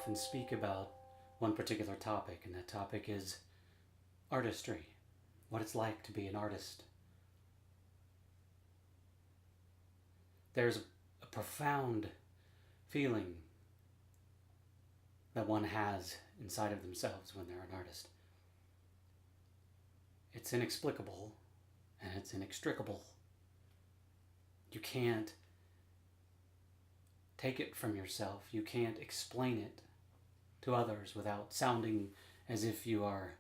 often speak about one particular topic, and that topic is artistry, what it's like to be an artist. There's a profound feeling that one has inside of themselves when they're an artist. It's inexplicable and it's inextricable. You can't take it from yourself. You can't explain it to others without sounding as if you are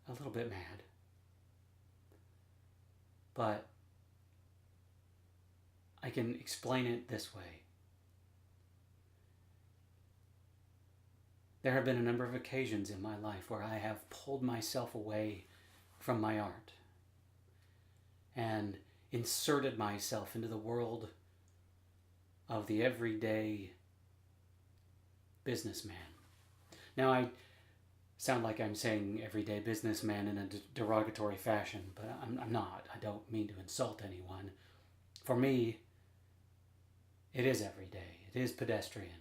a little bit mad. But I can explain it this way. There have been a number of occasions in my life where I have pulled myself away from my art and inserted myself into the world of the everyday businessman. Now, I sound like I'm saying everyday businessman in a derogatory fashion, but I'm not. I don't mean to insult anyone. For me, it is everyday. It is pedestrian.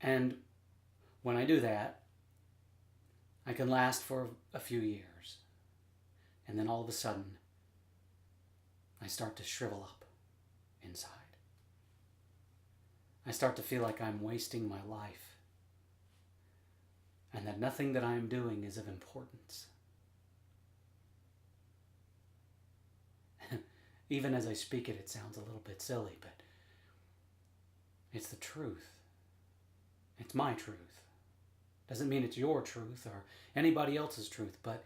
And when I do that, I can last for a few years. And then all of a sudden, I start to shrivel up inside. I start to feel like I'm wasting my life and that nothing that I'm doing is of importance. Even as I speak it, it sounds a little bit silly, but it's the truth. It's my truth. Doesn't mean it's your truth or anybody else's truth, but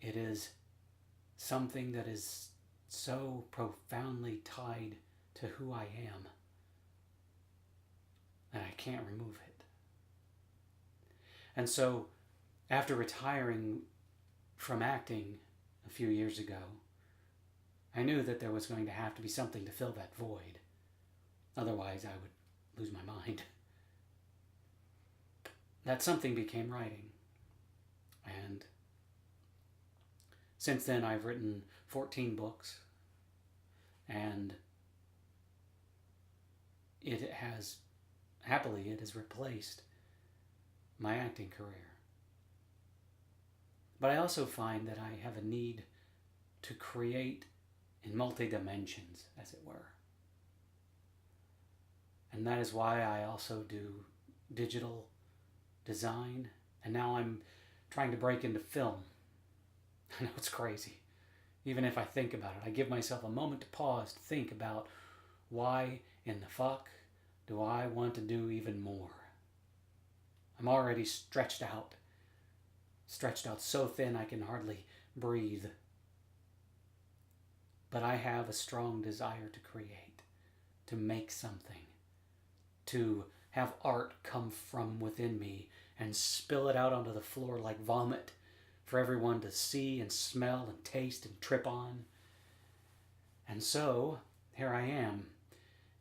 it is something that is so profoundly tied to who I am that I can't remove it. And so, after retiring from acting a few years ago, I knew that there was going to have to be something to fill that void. Otherwise, I would lose my mind. That something became writing. And since then, I've written 14 books. And it has replaced my acting career. But I also find that I have a need to create in multi-dimensions, as it were. And that is why I also do digital design, and now I'm trying to break into film. I know it's crazy. Even if I think about it, I give myself a moment to pause to think about why in the fuck do I want to do even more? I'm already stretched out so thin I can hardly breathe. But I have a strong desire to create, to make something, to have art come from within me and spill it out onto the floor like vomit for everyone to see and smell and taste and trip on. And so, here I am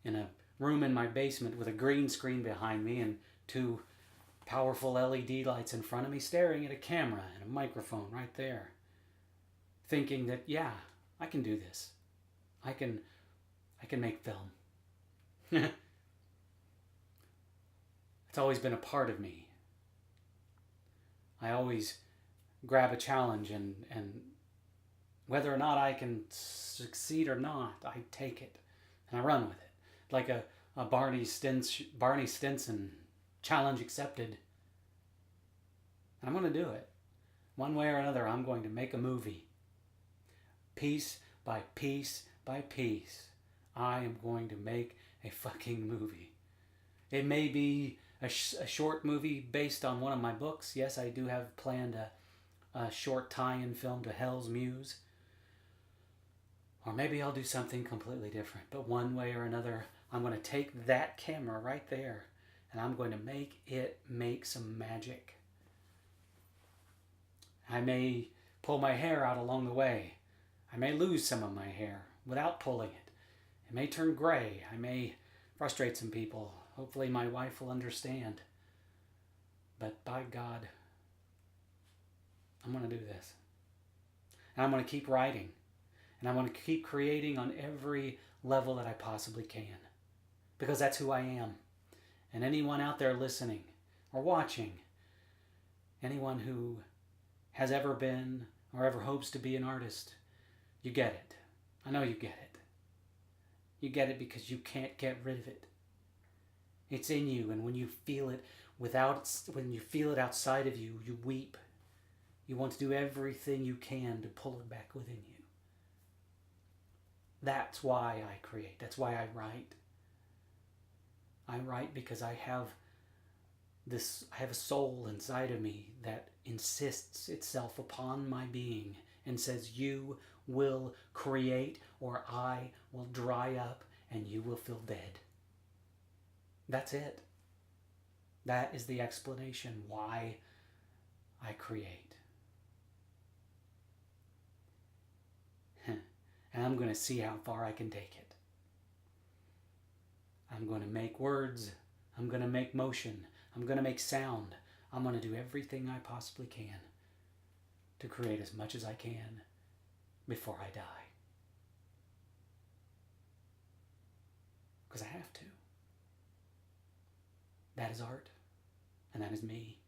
in a room in my basement with a green screen behind me and two powerful LED lights in front of me, staring at a camera and a microphone right there, thinking that, yeah, I can do this. I can make film. It's always been a part of me. I always grab a challenge and whether or not I can succeed or not, I take it and I run with it. Like a Barney Stinson challenge accepted. And I'm going to do it. One way or another, I'm going to make a movie. Piece by piece by piece, I am going to make a fucking movie. It may be a short movie based on one of my books. Yes, I do have planned a short tie-in film to Hell's Muse. Or maybe I'll do something completely different. But one way or another, I'm going to take that camera right there and I'm going to make it make some magic. I may pull my hair out along the way. I may lose some of my hair without pulling it. It may turn gray. I may frustrate some people. Hopefully my wife will understand. But by God, I'm going to do this. And I'm going to keep writing. And I'm going to keep creating on every level that I possibly can. because that's who I am. And anyone out there listening or watching, anyone who has ever been or ever hopes to be an artist, you get it. I know you get it. You get it because you can't get rid of it. It's in you, and when you feel it when you feel it outside of you, you weep. You want to do everything you can to pull it back within you. That's why I create. That's why I write. I write because I have a soul inside of me that insists itself upon my being and says, you will create or I will dry up and you will feel dead. That's it. That is the explanation why I create. And I'm going to see how far I can take it. I'm going to make words. I'm going to make motion. I'm going to make sound. I'm going to do everything I possibly can to create as much as I can before I die. Because I have to. That is art. And that is me.